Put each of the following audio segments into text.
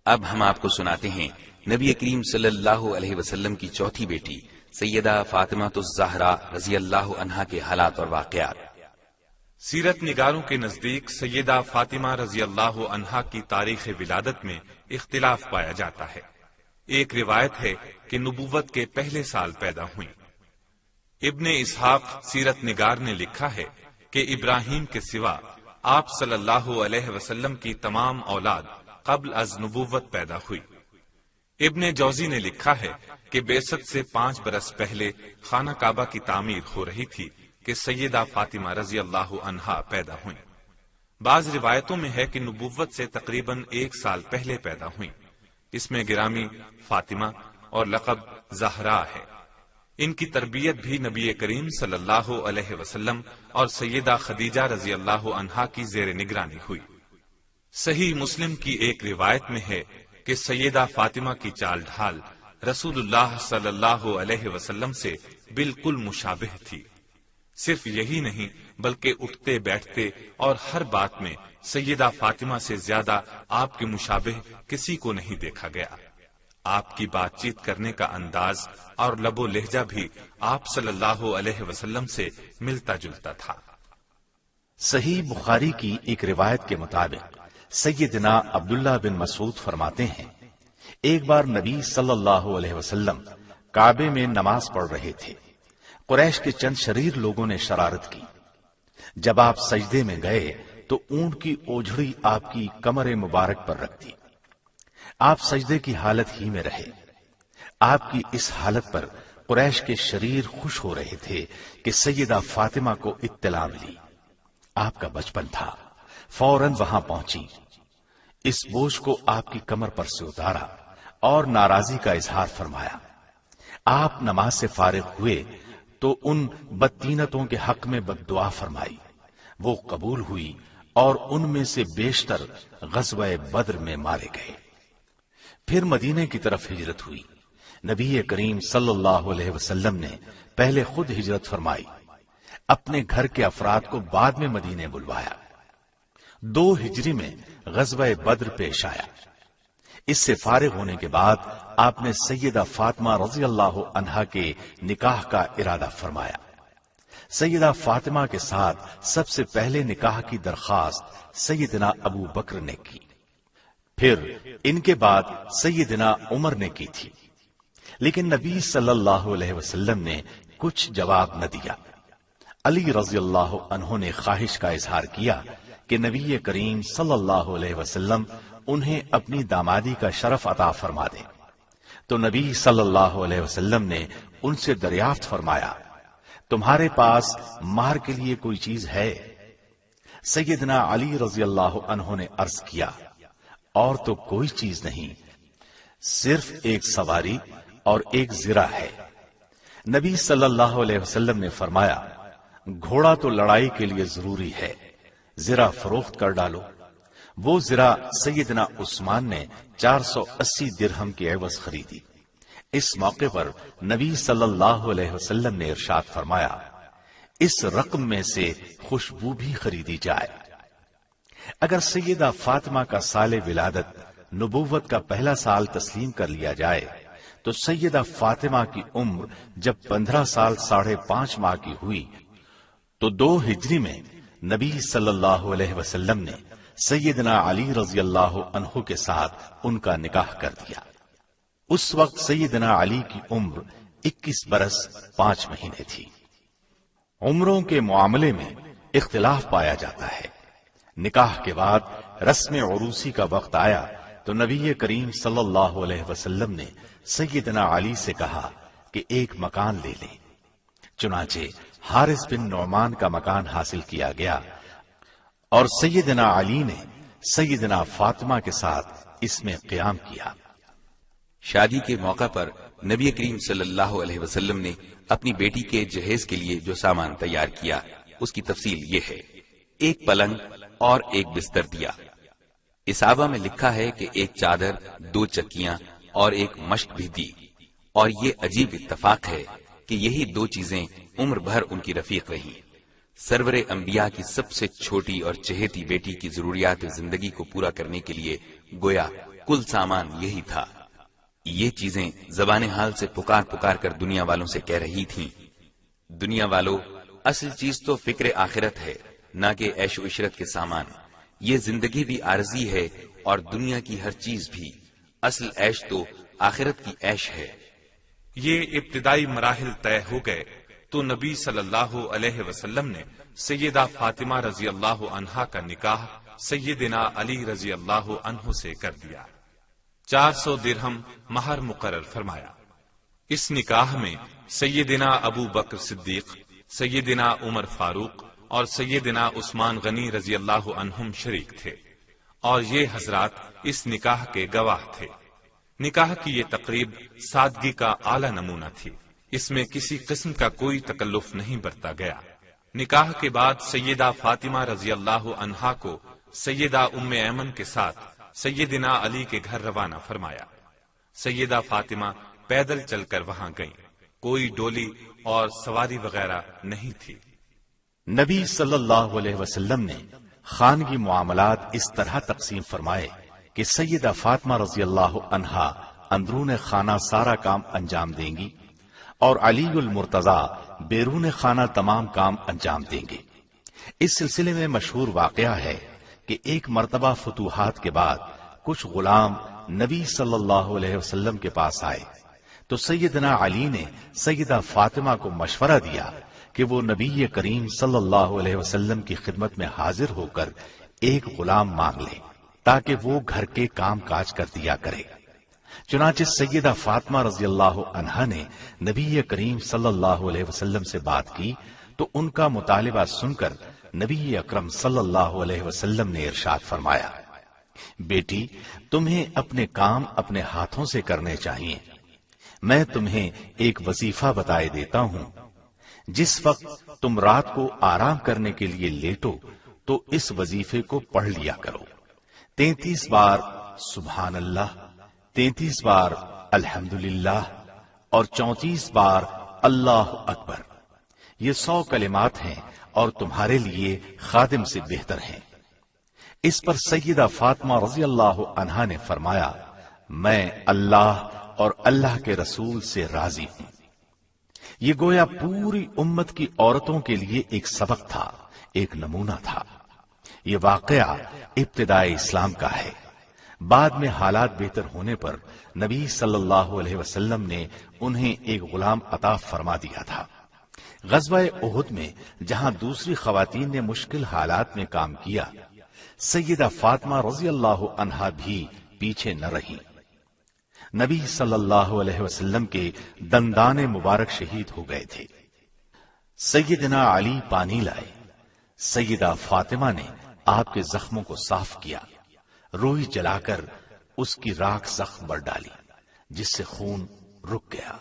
اب ہم آپ کو سناتے ہیں نبی کریم صلی اللہ علیہ وسلم کی چوتھی بیٹی سیدہ فاطمہ الزہرا رضی اللہ عنہا کے حالات اور واقعات۔ سیرت نگاروں کے نزدیک سیدہ فاطمہ رضی اللہ عنہا کی تاریخ ولادت میں اختلاف پایا جاتا ہے۔ ایک روایت ہے کہ نبوت کے پہلے سال پیدا ہوئیں۔ ابن اسحاق سیرت نگار نے لکھا ہے کہ ابراہیم کے سوا آپ صلی اللہ علیہ وسلم کی تمام اولاد قبل از نبوت پیدا ہوئی۔ ابن جوزی نے لکھا ہے کہ بعثت سے 5 برس پہلے خانہ کعبہ کی تعمیر ہو رہی تھی کہ سیدہ فاطمہ رضی اللہ عنہا پیدا ہوئیں۔ بعض روایتوں میں ہے کہ نبوت سے تقریباً 1 سال پہلے پیدا ہوئیں۔ اس میں گرامی فاطمہ اور لقب زہرا ہے۔ ان کی تربیت بھی نبی کریم صلی اللہ علیہ وسلم اور سیدہ خدیجہ رضی اللہ عنہا کی زیر نگرانی ہوئی۔ صحیح مسلم کی ایک روایت میں ہے کہ سیدہ فاطمہ کی چال ڈھال رسول اللہ صلی اللہ علیہ وسلم سے بالکل مشابہ تھی۔ صرف یہی نہیں بلکہ اٹھتے بیٹھتے اور ہر بات میں سیدہ فاطمہ سے زیادہ آپ کے مشابہ کسی کو نہیں دیکھا گیا۔ آپ کی بات چیت کرنے کا انداز اور لب و لہجہ بھی آپ صلی اللہ علیہ وسلم سے ملتا جلتا تھا۔ صحیح بخاری کی ایک روایت کے مطابق سیدنا عبداللہ بن مسعود فرماتے ہیں، ایک بار نبی صلی اللہ علیہ وسلم کعبے میں نماز پڑھ رہے تھے۔ قریش کے چند شریر لوگوں نے شرارت کی۔ جب آپ سجدے میں گئے تو اونٹ کی اوجھڑی آپ کی کمر مبارک پر رکھ دی۔ آپ سجدے کی حالت ہی میں رہے۔ آپ کی اس حالت پر قریش کے شریر خوش ہو رہے تھے کہ سیدہ فاطمہ کو اطلاع ملی۔ آپ کا بچپن تھا، فوراً وہاں پہنچی، اس بوجھ کو آپ کی کمر پر سے اتارا اور ناراضی کا اظہار فرمایا۔ آپ نماز سے فارغ ہوئے تو ان بدطینتوں کے حق میں بد دعا فرمائی، وہ قبول ہوئی اور ان میں سے بیشتر غزوہ بدر میں مارے گئے۔ پھر مدینے کی طرف ہجرت ہوئی۔ نبی کریم صلی اللہ علیہ وسلم نے پہلے خود ہجرت فرمائی، اپنے گھر کے افراد کو بعد میں مدینے بلوایا۔ 2 ہجری میں غزوہ بدر پیش آیا۔ اس سے فارغ ہونے کے بعد آپ نے سیدہ فاطمہ رضی اللہ عنہا کے نکاح کا ارادہ فرمایا۔ سیدہ فاطمہ کے ساتھ سب سے پہلے نکاح کی درخواست سیدنا ابو بکر نے کی، پھر ان کے بعد سیدنا عمر نے کی تھی، لیکن نبی صلی اللہ علیہ وسلم نے کچھ جواب نہ دیا۔ علی رضی اللہ عنہ نے خواہش کا اظہار کیا کہ نبی کریم صلی اللہ علیہ وسلم انہیں اپنی دامادی کا شرف عطا فرما دیں، تو نبی صلی اللہ علیہ وسلم نے ان سے دریافت فرمایا، تمہارے پاس مہر کے لیے کوئی چیز ہے؟ سیدنا علی رضی اللہ عنہ نے عرض کیا، اور تو کوئی چیز نہیں، صرف ایک سواری اور ایک زرہ ہے۔ نبی صلی اللہ علیہ وسلم نے فرمایا، گھوڑا تو لڑائی کے لیے ضروری ہے، زرہ فروخت کر ڈالو۔ وہ زرہ سیدنا عثمان نے 480 درہم کی عوض خریدی۔ اس موقع پر نبی صلی اللہ علیہ وسلم نے ارشاد فرمایا، اس رقم میں سے خوشبو بھی خریدی جائے۔ اگر سیدہ فاطمہ کا سال ولادت نبوت کا پہلا سال تسلیم کر لیا جائے تو سیدہ فاطمہ کی عمر جب 15 سال 5.5 ماہ کی ہوئی تو 2 ہجری میں نبی صلی اللہ علیہ وسلم نے سیدنا علی رضی اللہ عنہ کے ساتھ ان کا نکاح کر دیا۔ اس وقت سیدنا علی کی عمر 21 برس 5 مہینے تھی۔ عمروں کے معاملے میں اختلاف پایا جاتا ہے۔ نکاح کے بعد رسم عروسی کا وقت آیا تو نبی کریم صلی اللہ علیہ وسلم نے سیدنا علی سے کہا کہ ایک مکان لے لیں۔ چنانچہ حارث بن نعمان کا مکان حاصل کیا گیا اور سیدنا علی نے سیدنا فاطمہ کے ساتھ اس میں قیام کیا۔ شادی کے موقع پر نبی کریم صلی اللہ علیہ وسلم نے اپنی بیٹی کے جہیز کے لیے جو سامان تیار کیا اس کی تفصیل یہ ہے، 1 پلنگ اور 1 بستر دیا۔ اسابہ میں لکھا ہے کہ 1 چادر، 2 چکیاں اور 1 مشک بھی دی، اور یہ عجیب اتفاق ہے کہ یہی 2 چیزیں عمر بھر ان کی رفیق رہیں۔ سرور انبیاء کی سب سے چھوٹی اور چہیتی بیٹی کی ضروریات زندگی کو پورا کرنے کے لیے گویا کل سامان یہی تھا۔ یہ چیزیں زبان حال سے پکار پکار کر دنیا والوں سے کہہ رہی تھیں، دنیا والوں، اصل چیز تو فکر آخرت ہے، نہ کہ عیش و عشرت کے سامان۔ یہ زندگی بھی عارضی ہے اور دنیا کی ہر چیز بھی، اصل عیش تو آخرت کی عیش ہے۔ یہ ابتدائی مراحل طے ہو گئے تو نبی صلی اللہ علیہ وسلم نے سیدہ فاطمہ رضی اللہ عنہا کا نکاح سیدنا علی رضی اللہ عنہ سے کر دیا۔ 400 درہم مہر مقرر فرمایا۔ اس نکاح میں سیدنا ابو بکر صدیق، سیدنا عمر فاروق اور سیدنا عثمان غنی رضی اللہ عنہم شریک تھے، اور یہ حضرات اس نکاح کے گواہ تھے۔ نکاح کی یہ تقریب سادگی کا اعلی نمونہ تھی، اس میں کسی قسم کا کوئی تکلف نہیں برتا گیا۔ نکاح کے بعد سیدہ فاطمہ رضی اللہ عنہا کو سیدہ ام ایمن کے ساتھ سیدنا علی کے گھر روانہ فرمایا۔ سیدہ فاطمہ پیدل چل کر وہاں گئیں، کوئی ڈولی اور سواری وغیرہ نہیں تھی۔ نبی صلی اللہ علیہ وسلم نے خانگی معاملات اس طرح تقسیم فرمائے کہ سیدہ فاطمہ رضی اللہ عنہا اندرون خانہ سارا کام انجام دیں گی اور علی المرتضیٰ بیرون خانہ تمام کام انجام دیں گے۔ اس سلسلے میں مشہور واقعہ ہے کہ ایک مرتبہ فتوحات کے بعد کچھ غلام نبی صلی اللہ علیہ وسلم کے پاس آئے تو سیدنا علی نے سیدہ فاطمہ کو مشورہ دیا کہ وہ نبی کریم صلی اللہ علیہ وسلم کی خدمت میں حاضر ہو کر ایک غلام مانگ لے تاکہ وہ گھر کے کام کاج کر دیا کرے۔ چنانچہ سیدہ فاطمہ رضی اللہ عنہا نے نبی کریم صلی اللہ علیہ وسلم سے بات کی تو ان کا مطالبہ سن کر نبی اکرم صلی اللہ علیہ وسلم نے ارشاد فرمایا، بیٹی، تمہیں اپنے کام اپنے ہاتھوں سے کرنے چاہیے۔ میں تمہیں ایک وظیفہ بتائے دیتا ہوں، جس وقت تم رات کو آرام کرنے کے لیے لیٹو تو اس وظیفے کو پڑھ لیا کرو۔ 33 بار سبحان اللہ، 33 بار الحمدللہ اور 34 بار اللہ اکبر۔ یہ 100 کلمات ہیں اور تمہارے لیے خادم سے بہتر ہیں۔ اس پر سیدہ فاطمہ رضی اللہ عنہا نے فرمایا، میں اللہ اور اللہ کے رسول سے راضی ہوں۔ یہ گویا پوری امت کی عورتوں کے لیے ایک سبق تھا، ایک نمونہ تھا۔ یہ واقعہ ابتدائے اسلام کا ہے۔ بعد میں حالات بہتر ہونے پر نبی صلی اللہ علیہ وسلم نے انہیں ایک غلام عطا فرما دیا تھا۔ غزوہ احد میں جہاں دوسری خواتین نے مشکل حالات میں کام کیا، سیدہ فاطمہ رضی اللہ عنہا بھی پیچھے نہ رہی۔ نبی صلی اللہ علیہ وسلم کے دندان مبارک شہید ہو گئے تھے۔ سیدنا علی پانی لائے، سیدہ فاطمہ نے آپ کے زخموں کو صاف کیا، روئی جلا کر اس کی راکھ زخم پر ڈالی جس سے خون رک گیا۔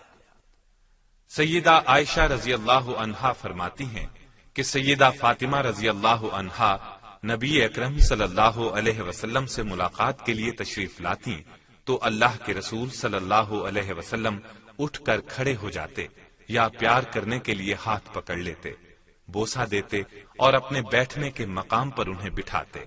سیدہ عائشہ رضی اللہ عنہا فرماتی ہیں کہ سیدہ فاطمہ رضی اللہ عنہا نبی اکرم صلی اللہ علیہ وسلم سے ملاقات کے لیے تشریف لاتی تو اللہ کے رسول صلی اللہ علیہ وسلم اٹھ کر کھڑے ہو جاتے یا پیار کرنے کے لیے ہاتھ پکڑ لیتے، بوسہ دیتے اور اپنے بیٹھنے کے مقام پر انہیں بٹھاتے۔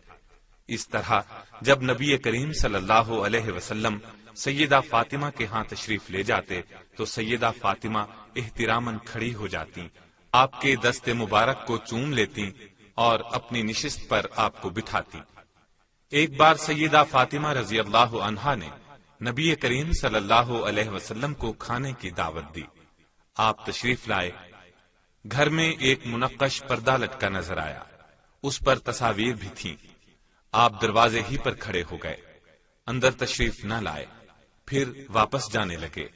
اس طرح جب نبی کریم صلی اللہ علیہ وسلم سیدہ فاطمہ کے ہاں تشریف لے جاتے تو سیدہ فاطمہ احتراماً کھڑی ہو جاتی، آپ کے دست مبارک کو چوم لیتی اور اپنی نشست پر آپ کو بٹھاتی۔ ایک بار سیدہ فاطمہ رضی اللہ عنہا نے نبی کریم صلی اللہ علیہ وسلم کو کھانے کی دعوت دی۔ آپ تشریف لائے، گھر میں ایک منقش پردہ لٹکا نظر آیا، اس پر تصاویر بھی تھیں۔ آپ دروازے ہی پر کھڑے ہو گئے، اندر تشریف نہ لائے، پھر واپس جانے لگے۔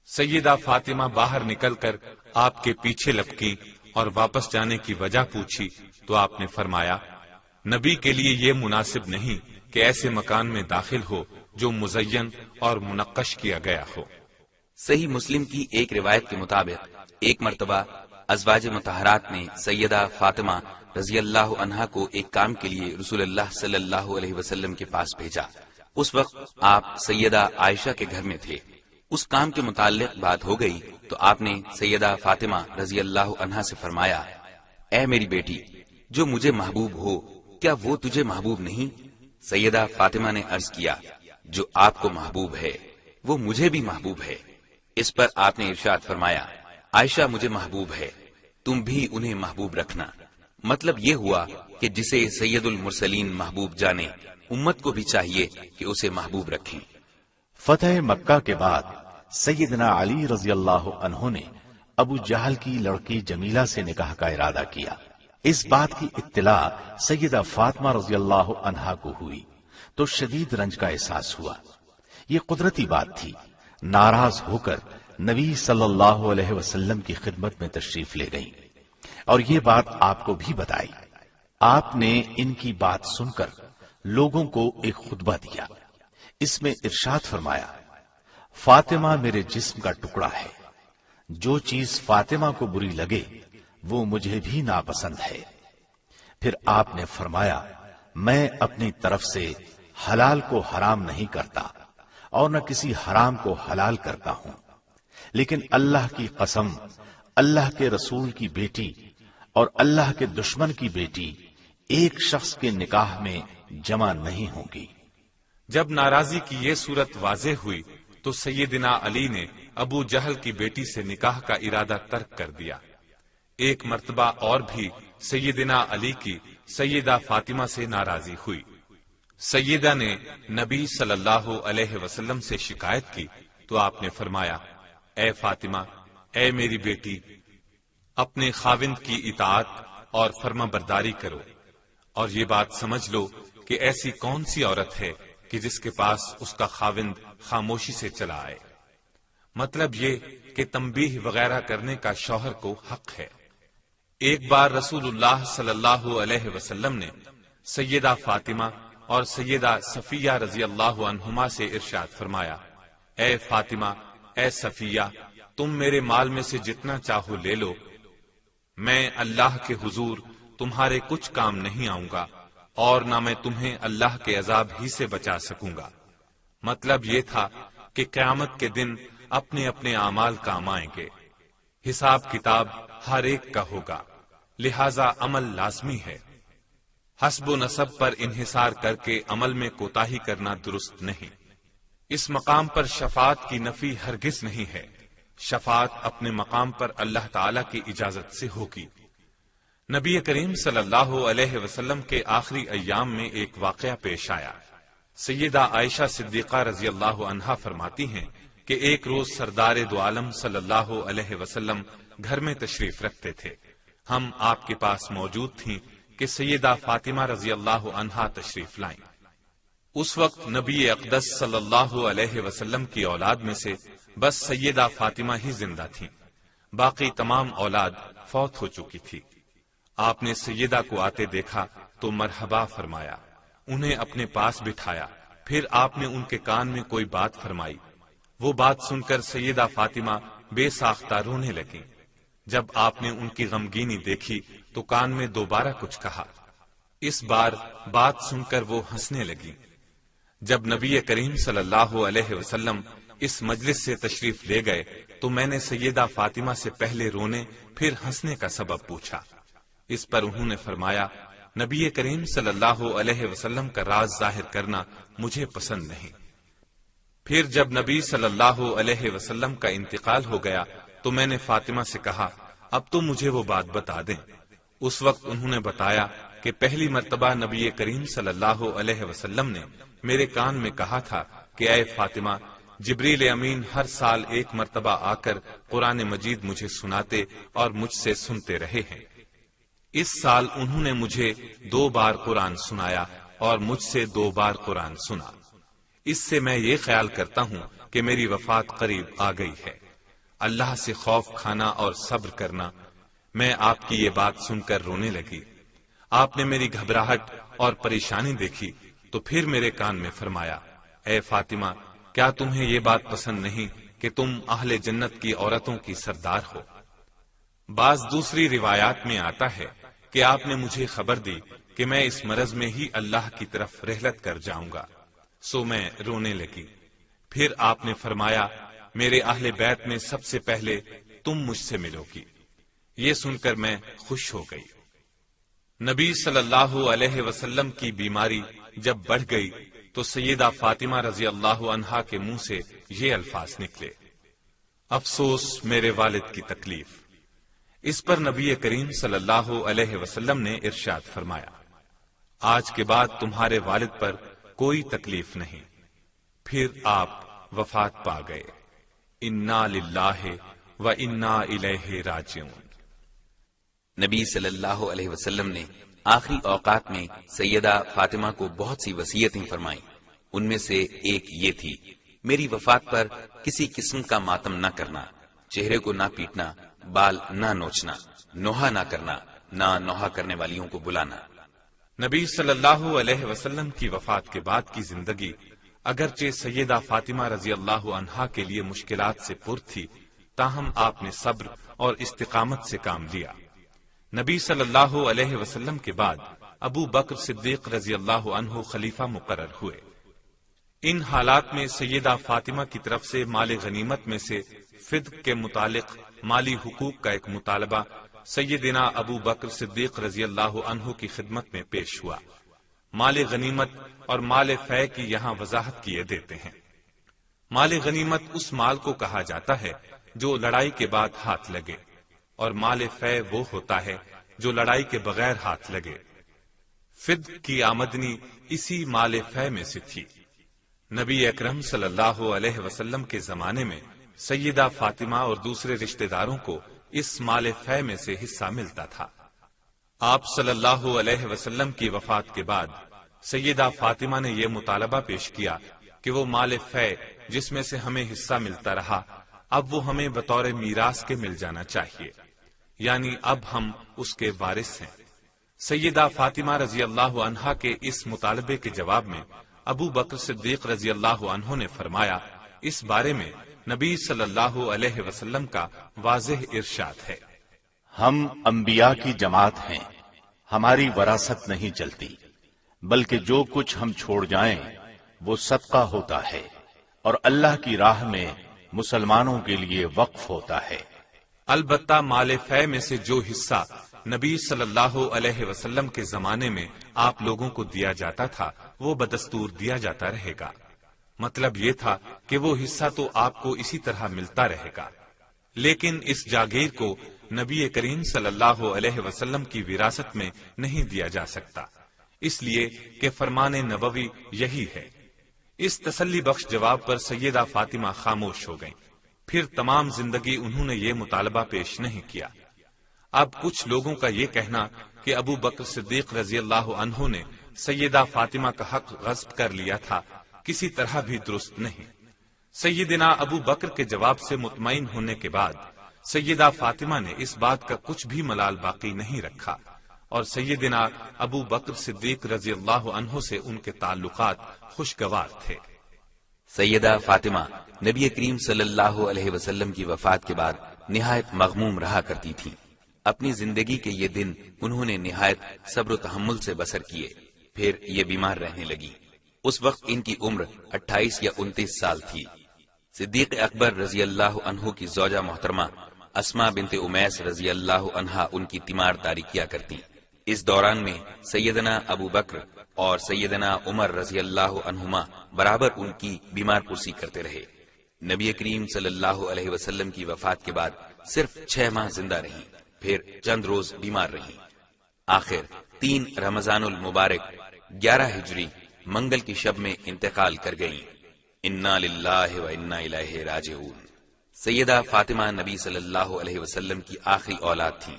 سیدہ فاطمہ باہر نکل کر آپ کے پیچھے لپکی اور واپس جانے کی وجہ پوچھی تو آپ نے فرمایا، نبی کے لیے یہ مناسب نہیں کہ ایسے مکان میں داخل ہو جو مزین اور منقش کیا گیا ہو۔ صحیح مسلم کی ایک روایت کے مطابق ایک مرتبہ ازواج مطہرات نے سیدہ فاطمہ رضی اللہ عنہا کو ایک کام کے لیے رسول اللہ صلی اللہ علیہ وسلم کے پاس بھیجا۔ اس وقت آپ سیدہ عائشہ کے گھر میں تھے۔ اس کام کے متعلق بات ہو گئی تو آپ نے سیدہ فاطمہ رضی اللہ عنہا سے فرمایا، اے میری بیٹی، جو مجھے محبوب ہو کیا وہ تجھے محبوب نہیں؟ سیدہ فاطمہ نے عرض کیا، جو آپ کو محبوب ہے وہ مجھے بھی محبوب ہے۔ اس پر آپ نے ارشاد فرمایا، عائشہ مجھے محبوب ہے، تم بھی انہیں محبوب رکھنا۔ مطلب یہ ہوا کہ جسے سید المرسلین محبوب جانے، امت کو بھی چاہیے کہ اسے محبوب رکھیں۔ فتح مکہ کے بعد سیدنا علی رضی اللہ عنہ نے ابو جہل کی لڑکی جمیلہ سے نکاح کا ارادہ کیا۔ اس بات کی اطلاع سیدہ فاطمہ رضی اللہ عنہا کو ہوئی تو شدید رنج کا احساس ہوا۔ یہ قدرتی بات تھی۔ ناراض ہو کر نبی صلی اللہ علیہ وسلم کی خدمت میں تشریف لے گئیں اور یہ بات آپ کو بھی بتائی۔ آپ نے ان کی بات سن کر لوگوں کو ایک خطبہ دیا۔ اس میں ارشاد فرمایا، فاطمہ میرے جسم کا ٹکڑا ہے، جو چیز فاطمہ کو بری لگے وہ مجھے بھی ناپسند ہے۔ پھر آپ نے فرمایا، میں اپنی طرف سے حلال کو حرام نہیں کرتا اور نہ کسی حرام کو حلال کرتا ہوں، لیکن اللہ کی قسم، اللہ کے رسول کی بیٹی اور اللہ کے دشمن کی بیٹی ایک شخص کے نکاح میں جمع نہیں ہوگی۔ جب ناراضی کی یہ صورت واضح ہوئی تو سیدنا علی نے ابو جہل کی بیٹی سے نکاح کا ارادہ ترک کر دیا۔ ایک مرتبہ اور بھی سیدنا علی کی سیدہ فاطمہ سے ناراضی ہوئی۔ سیدہ نے نبی صلی اللہ علیہ وسلم سے شکایت کی تو آپ نے فرمایا، اے فاطمہ، اے میری بیٹی، اپنے خاوند کی اطاعت اور فرما برداری کرو، اور یہ بات سمجھ لو کہ ایسی کون سی عورت ہے کہ جس کے پاس اس کا خاوند خاموشی سے چلا آئے۔ مطلب یہ کہ تنبیہ وغیرہ کرنے کا شوہر کو حق ہے۔ ایک بار رسول اللہ صلی اللہ علیہ وسلم نے سیدہ فاطمہ اور سیدہ صفیہ رضی اللہ عنہما سے ارشاد فرمایا، اے فاطمہ، اے صفیہ، تم میرے مال میں سے جتنا چاہو لے لو، میں اللہ کے حضور تمہارے کچھ کام نہیں آؤں گا اور نہ میں تمہیں اللہ کے عذاب ہی سے بچا سکوں گا۔ مطلب یہ تھا کہ قیامت کے دن اپنے اپنے اعمال کام آئیں گے، حساب کتاب ہر ایک کا ہوگا، لہذا عمل لازمی ہے۔ حسب و نسب پر انحصار کر کے عمل میں کوتاہی کرنا درست نہیں۔ اس مقام پر شفاعت کی نفی ہرگز نہیں ہے۔ شفاعت اپنے مقام پر اللہ تعالی کی اجازت سے ہوگی۔ نبی کریم صلی اللہ علیہ وسلم کے آخری ایام میں ایک واقعہ پیش آیا۔ سیدہ عائشہ صدیقہ رضی اللہ عنہا فرماتی ہیں کہ ایک روز سردار دو عالم صلی اللہ علیہ وسلم گھر میں تشریف رکھتے تھے۔ ہم آپ کے پاس موجود تھیں کہ سیدہ فاطمہ رضی اللہ عنہا تشریف لائیں۔ اس وقت نبی اقدس صلی اللہ علیہ وسلم کی اولاد میں سے بس سیدہ فاطمہ ہی زندہ تھیں، باقی تمام اولاد فوت ہو چکی تھی۔ آپ نے سیدہ کو آتے دیکھا تو مرحبا فرمایا، انہیں اپنے پاس بٹھایا، پھر آپ نے ان کے کان میں کوئی بات فرمائی۔ وہ بات سن کر سیدہ فاطمہ بے ساختہ رونے لگیں۔ جب آپ نے ان کی غمگینی دیکھی تو کان میں دوبارہ کچھ کہا۔ اس بار بات سن کر وہ ہنسنے لگی۔ جب نبی کریم صلی اللہ علیہ وسلم اس مجلس سے تشریف لے گئے تو میں نے سیدہ فاطمہ سے پہلے رونے پھر ہنسنے کا سبب پوچھا۔ اس پر انہوں نے فرمایا، نبی کریم صلی اللہ علیہ وسلم کا راز ظاہر کرنا مجھے پسند نہیں۔ پھر جب نبی صلی اللہ علیہ وسلم کا انتقال ہو گیا تو میں نے فاطمہ سے کہا، اب تو مجھے وہ بات بتا دیں۔ اس وقت انہوں نے بتایا کہ پہلی مرتبہ نبی کریم صلی اللہ علیہ وسلم نے میرے کان میں کہا تھا کہ اے فاطمہ، جبریل امین ہر سال ایک مرتبہ آ کر قرآن مجید مجھے سناتے اور مجھ سے سنتے رہے ہیں۔ اس سال انہوں نے مجھے 2 بار قرآن سنایا اور مجھ سے 2 بار قرآن سنا۔ اس سے میں یہ خیال کرتا ہوں کہ میری وفات قریب آ گئی ہے۔ اللہ سے خوف کھانا اور صبر کرنا۔ میں آپ کی یہ بات سن کر رونے لگی۔ آپ نے میری گھبراہٹ اور پریشانی دیکھی تو پھر میرے کان میں فرمایا، اے فاطمہ، کیا تمہیں یہ بات پسند نہیں کہ تم اہل جنت کی عورتوں کی سردار ہو؟ بعض دوسری روایات میں آتا ہے کہ آپ نے مجھے خبر دی کہ میں اس مرض میں ہی اللہ کی طرف رحلت کر جاؤں گا، سو میں رونے لگی۔ پھر آپ نے فرمایا، میرے اہل بیت میں سب سے پہلے تم مجھ سے ملو گی۔ یہ سن کر میں خوش ہو گئی۔ نبی صلی اللہ علیہ وسلم کی بیماری جب بڑھ گئی تو سیدہ فاطمہ رضی اللہ عنہا کے منہ سے یہ الفاظ نکلے، افسوس میرے والد کی تکلیف۔ اس پر نبی کریم صلی اللہ علیہ وسلم نے ارشاد فرمایا، آج کے بعد تمہارے والد پر کوئی تکلیف نہیں۔ پھر آپ وفات پا گئے۔ انا للہ و انا الیہ راجعون۔ نبی صلی اللہ علیہ وسلم نے آخری اوقات میں سیدہ فاطمہ کو بہت سی وصیتیں فرمائیں۔ ان میں سے ایک یہ تھی، میری وفات پر کسی قسم کا ماتم نہ کرنا، چہرے کو نہ پیٹنا، بال نہ نوچنا، نوحہ نہ کرنا، نہ نوحہ کرنے والیوں کو بلانا۔ نبی صلی اللہ علیہ وسلم کی وفات کے بعد کی زندگی اگرچہ سیدہ فاطمہ رضی اللہ عنہا کے لیے مشکلات سے پر تھی، تاہم آپ نے صبر اور استقامت سے کام لیا۔ نبی صلی اللہ علیہ وسلم کے بعد ابو بکر صدیق رضی اللہ عنہ خلیفہ مقرر ہوئے۔ ان حالات میں سیدہ فاطمہ کی طرف سے مال غنیمت میں سے فدق کے متعلق مالی حقوق کا ایک مطالبہ سیدنا ابو بکر صدیق رضی اللہ عنہ کی خدمت میں پیش ہوا۔ مال غنیمت اور مال فے کی یہاں وضاحت کیے دیتے ہیں۔ مال غنیمت اس مال کو کہا جاتا ہے جو لڑائی کے بعد ہاتھ لگے، اور مال فے وہ ہوتا ہے جو لڑائی کے بغیر ہاتھ لگے۔ فدق کی آمدنی اسی مال فے میں سے تھی۔ نبی اکرم صلی اللہ علیہ وسلم کے زمانے میں سیدہ فاطمہ اور دوسرے رشتہ داروں کو اس مال فے میں سے حصہ ملتا تھا۔ آپ صلی اللہ علیہ وسلم کی وفات کے بعد سیدہ فاطمہ نے یہ مطالبہ پیش کیا کہ وہ مال فے جس میں سے ہمیں حصہ ملتا رہا، اب وہ ہمیں بطور میراث کے مل جانا چاہیے، یعنی اب ہم اس کے وارث ہیں۔ سیدہ فاطمہ رضی اللہ عنہا کے اس مطالبے کے جواب میں ابو بکر صدیق رضی اللہ عنہ نے فرمایا، اس بارے میں نبی صلی اللہ علیہ وسلم کا واضح ارشاد ہے، ہم انبیاء کی جماعت ہیں، ہماری وراثت نہیں چلتی، بلکہ جو کچھ ہم چھوڑ جائیں وہ صدقہ ہوتا ہے اور اللہ کی راہ میں مسلمانوں کے لیے وقف ہوتا ہے۔ البتہ مال فے میں سے جو حصہ نبی صلی اللہ علیہ وسلم کے زمانے میں آپ لوگوں کو دیا جاتا تھا وہ بدستور دیا جاتا رہے گا۔ مطلب یہ تھا کہ وہ حصہ تو آپ کو اسی طرح ملتا رہے گا، لیکن اس جاگیر کو نبی کریم صلی اللہ علیہ وسلم کی وراثت میں نہیں دیا جا سکتا، اس لیے کہ فرمان نبوی یہی ہے۔ اس تسلی بخش جواب پر سیدہ فاطمہ خاموش ہو گئیں۔ پھر تمام زندگی انہوں نے یہ مطالبہ پیش نہیں کیا۔ اب کچھ لوگوں کا یہ کہنا کہ ابو بکر صدیق رضی اللہ عنہ نے سیدہ فاطمہ کا حق غصب کر لیا تھا، کسی طرح بھی درست نہیں۔ سیدنا ابو بکر کے جواب سے مطمئن ہونے کے بعد سیدہ فاطمہ نے اس بات کا کچھ بھی ملال باقی نہیں رکھا، اور سیدنا ابو بکر صدیق رضی اللہ عنہ سے ان کے تعلقات خوشگوار تھے۔ سیدہ فاطمہ نبی کریم صلی اللہ علیہ وسلم کی وفات کے بعد نہایت مغموم رہا کرتی تھی۔ اپنی زندگی کے یہ دن انہوں نے نہایت صبر و تحمل سے بسر کیے۔ پھر یہ بیمار رہنے لگی۔ اس وقت ان کی عمر 28 یا 29 سال تھی۔ صدیق اکبر رضی اللہ عنہ کی زوجہ محترمہ اسماء بنت امیس رضی اللہ عنہا ان کی تیمار داری کیا کرتی۔ اس دوران میں سیدنا ابو بکر اور سیدنا عمر رضی اللہ عنہما برابر ان کی بیمار پرسی کرتے رہے۔ نبی کریم صلی اللہ علیہ وسلم کی وفات کے بعد صرف 6 ماہ زندہ رہیں، پھر چند روز بیمار رہیں۔ آخر 3 رمضان المبارک 11 ہجری منگل کی شب میں انتقال کر گئیں۔ انا للہ و انا الیہ راجعون۔ سیدہ فاطمہ نبی صلی اللہ علیہ وسلم کی آخری اولاد تھیں۔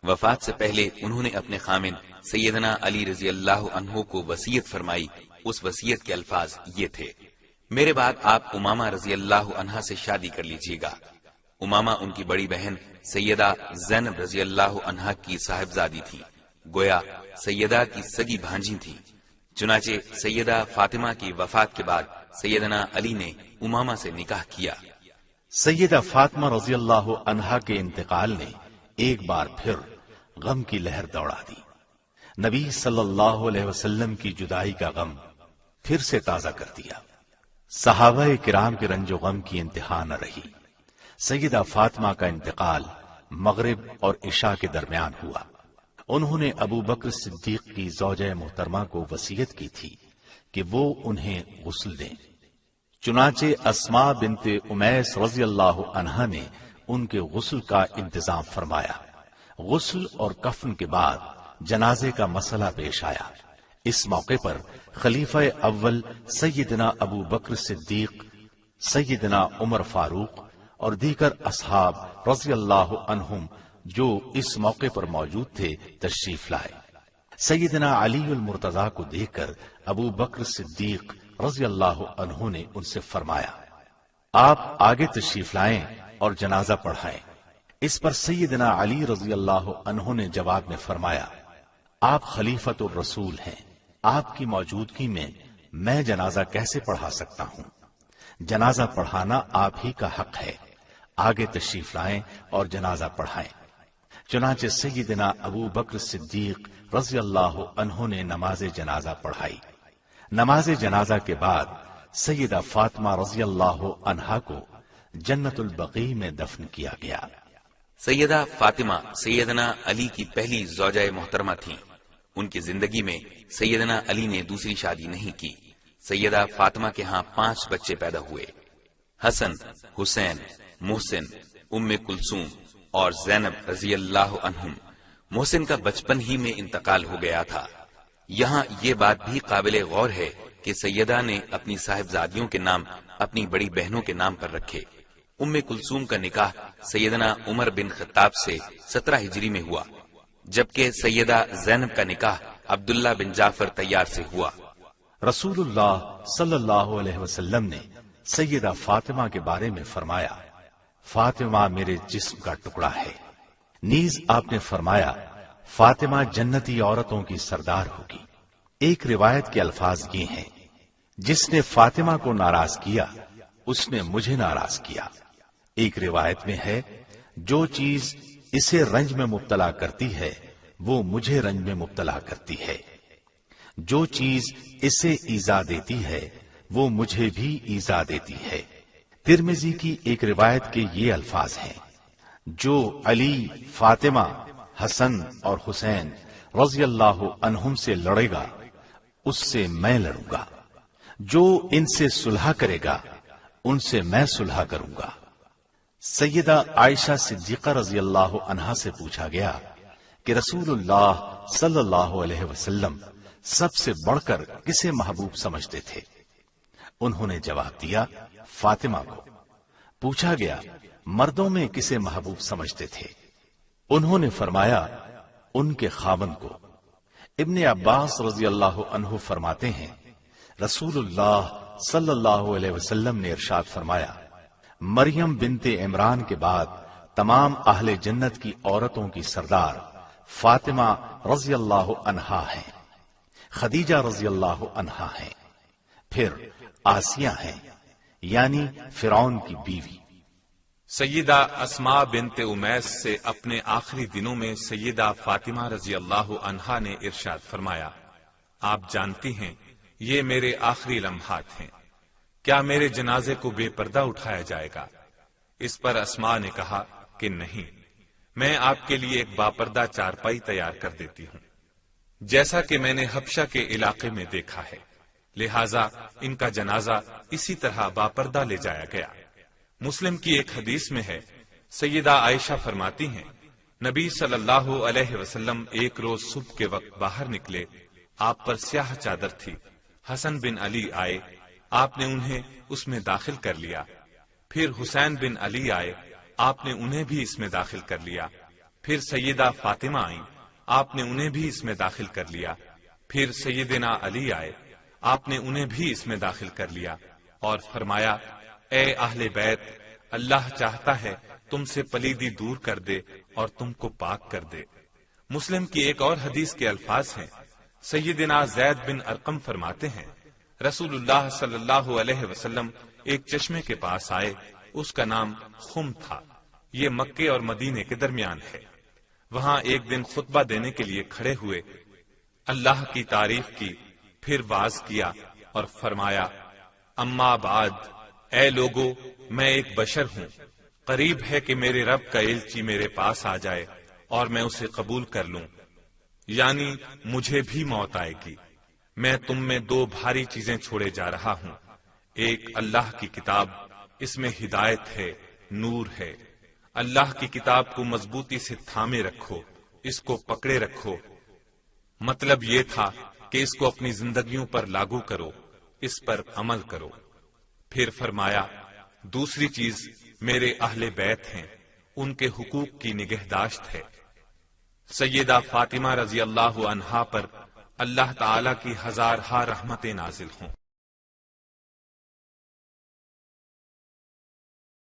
وفات سے پہلے انہوں نے اپنے خامن سیدنا علی رضی اللہ عنہ کو وصیت فرمائی۔ اس وصیت کے الفاظ یہ تھے، میرے بعد آپ امامہ رضی اللہ عنہا سے شادی کر لیجیے گا۔ امامہ ان کی بڑی بہن سیدہ زینب رضی اللہ عنہا کی صاحبزادی تھی، گویا سیدہ کی سگی بھانجی تھی۔ چنانچہ سیدہ فاطمہ کی وفات کے بعد سیدنا علی نے امامہ سے نکاح کیا۔ سیدہ فاطمہ رضی اللہ عنہا کے انتقال نے ایک بار پھر غم کی لہر دوڑا دی۔ نبی صلی اللہ علیہ وسلم کی جدائی کا غم پھر سے تازہ کر دیا۔ صحابہ کرام کے رنج و غم کی انتہا نہ رہی۔ سیدہ فاطمہ کا انتقال مغرب اور عشاء کے درمیان ہوا۔ انہوں نے ابو بکر صدیق کی زوجہ محترمہ کو وصیت کی تھی کہ وہ انہیں غسل دیں۔ چنانچہ اسماء بنت امیس رضی اللہ عنہا نے ان کے غسل کا انتظام فرمایا۔ غسل اور کفن کے بعد جنازے کا مسئلہ پیش آیا۔ اس موقع پر خلیفہ اول سیدنا ابو بکر صدیق، سیدنا عمر فاروق اور دیگر اصحاب رضی اللہ عنہم جو اس موقع پر موجود تھے تشریف لائے۔ سیدنا علی المرتضیٰ کو دیکھ کر ابو بکر صدیق رضی اللہ عنہ نے ان سے فرمایا، آپ آگے تشریف لائیں اور جنازہ پڑھائیں۔ اس پر سیدنا علی رضی اللہ عنہ نے جواب میں فرمایا، آپ خلیفۃ الرسول ہیں، آپ کی موجودگی میں جنازہ کیسے پڑھا سکتا ہوں؟ جنازہ پڑھانا آپ ہی کا حق ہے، آگے تشریف لائیں اور جنازہ پڑھائیں۔ چنانچہ سیدنا ابو بکر صدیق رضی اللہ عنہ نے نماز جنازہ پڑھائی۔ نماز جنازہ کے بعد سیدہ فاطمہ رضی اللہ عنہا کو جنت البقیع میں دفن کیا گیا۔ سیدہ فاطمہ سیدنا علی کی پہلی زوجہ محترمہ تھیں۔ ان کی زندگی میں سیدنا علی نے دوسری شادی نہیں کی۔ سیدہ فاطمہ کے ہاں 5 بچے پیدا ہوئے، حسن، حسین، محسن، ام کلثوم اور زینب رضی اللہ عنہم۔ محسن کا بچپن ہی میں انتقال ہو گیا تھا۔ یہاں یہ بات بھی قابل غور ہے کہ سیدہ نے اپنی صاحبزادیوں کے نام اپنی بڑی بہنوں کے نام پر رکھے۔ ام کلثوم کا نکاح سیدنا عمر بن خطاب سے 17 ہجری میں ہوا، جبکہ سیدہ زینب کا نکاح عبداللہ بن جعفر طیار سے ہوا۔ رسول اللہ صلی اللہ علیہ وسلم نے سیدہ فاطمہ کے بارے میں فرمایا، فاطمہ میرے جسم کا ٹکڑا ہے۔ نیز آپ نے فرمایا، فاطمہ جنتی عورتوں کی سردار ہوگی۔ ایک روایت کے الفاظ یہ ہیں، جس نے فاطمہ کو ناراض کیا اس نے مجھے ناراض کیا۔ ایک روایت میں ہے، جو چیز اسے رنج میں مبتلا کرتی ہے وہ مجھے رنج میں مبتلا کرتی ہے، جو چیز اسے ایذا دیتی ہے وہ مجھے بھی ایذا دیتی ہے۔ ترمذی کی ایک روایت کے یہ الفاظ ہیں، جو علی، فاطمہ، حسن اور حسین رضی اللہ عنہم سے لڑے گا اس سے میں لڑوں گا، جو ان سے صلح کرے گا ان سے میں صلح کروں گا۔ سیدہ عائشہ صدیقہ رضی اللہ عنہا سے پوچھا گیا کہ رسول اللہ صلی اللہ علیہ وسلم سب سے بڑھ کر کسے محبوب سمجھتے تھے؟ انہوں نے جواب دیا، فاطمہ کو۔ پوچھا گیا، مردوں میں کسے محبوب سمجھتے تھے؟ انہوں نے فرمایا، ان کے خاوند کو۔ ابن عباس رضی اللہ عنہ فرماتے ہیں، رسول اللہ صلی اللہ علیہ وسلم نے ارشاد فرمایا، مریم بنت عمران کے بعد تمام اہل جنت کی عورتوں کی سردار فاطمہ رضی اللہ عنہا ہیں، خدیجہ رضی اللہ عنہا ہیں، پھر آسیہ ہیں یعنی فرعون کی بیوی۔ سیدہ اسماء بنت امیس سے اپنے آخری دنوں میں سیدہ فاطمہ رضی اللہ عنہا نے ارشاد فرمایا، آپ جانتی ہیں یہ میرے آخری لمحات ہیں، کیا میرے جنازے کو بے پردہ اٹھایا جائے گا؟ اس پر اسماء نے کہا کہ نہیں، میں آپ کے لیے ایک باپردہ چارپائی تیار کر دیتی ہوں، جیسا کہ میں نے حبشہ کے علاقے میں دیکھا ہے، لہذا ان کا جنازہ اسی طرح باپردہ لے جایا گیا۔ مسلم کی ایک حدیث میں ہے، سیدہ عائشہ فرماتی ہیں، نبی صلی اللہ علیہ وسلم ایک روز صبح کے وقت باہر نکلے، آپ پر سیاہ چادر تھی، حسن بن علی آئے، آپ نے انہیں اس میں داخل کر لیا، پھر حسین بن علی آئے، آپ نے انہیں بھی اس میں داخل کر لیا، پھر سیدہ فاطمہ آئیں، آپ نے انہیں بھی اس میں داخل کر لیا، پھر سیدنا علی آئے، آپ نے انہیں بھی اس میں داخل کر لیا اور فرمایا، اے اہل بیت، اللہ چاہتا ہے تم سے پلیدی دور کر دے اور تم کو پاک کر دے۔ مسلم کی ایک اور حدیث کے الفاظ ہیں، سیدنا زید بن ارقم فرماتے ہیں، رسول اللہ صلی اللہ علیہ وسلم ایک چشمے کے پاس آئے، اس کا نام خم تھا، یہ مکے اور مدینے کے درمیان ہے۔ وہاں ایک دن خطبہ دینے کے لیے کھڑے ہوئے، اللہ کی تعریف کی، پھر واز کیا اور فرمایا، اما بعد، اے لوگو، میں ایک بشر ہوں، قریب ہے کہ میرے رب کا ایلچی میرے پاس آ جائے اور میں اسے قبول کر لوں، یعنی مجھے بھی موت آئے گی۔ میں تم میں دو بھاری چیزیں چھوڑے جا رہا ہوں، ایک اللہ کی کتاب، اس میں ہدایت ہے، نور ہے۔ اللہ کی کتاب کو مضبوطی سے تھامے رکھو، اس کو پکڑے رکھو۔ مطلب یہ تھا کہ اس کو اپنی زندگیوں پر لاگو کرو، اس پر عمل کرو۔ پھر فرمایا دوسری چیز میرے اہل بیت ہیں، ان کے حقوق کی نگہداشت ہے۔ سیدہ فاطمہ رضی اللہ عنہا پر اللہ تعالی کی ہزارہا رحمتیں نازل ہوں۔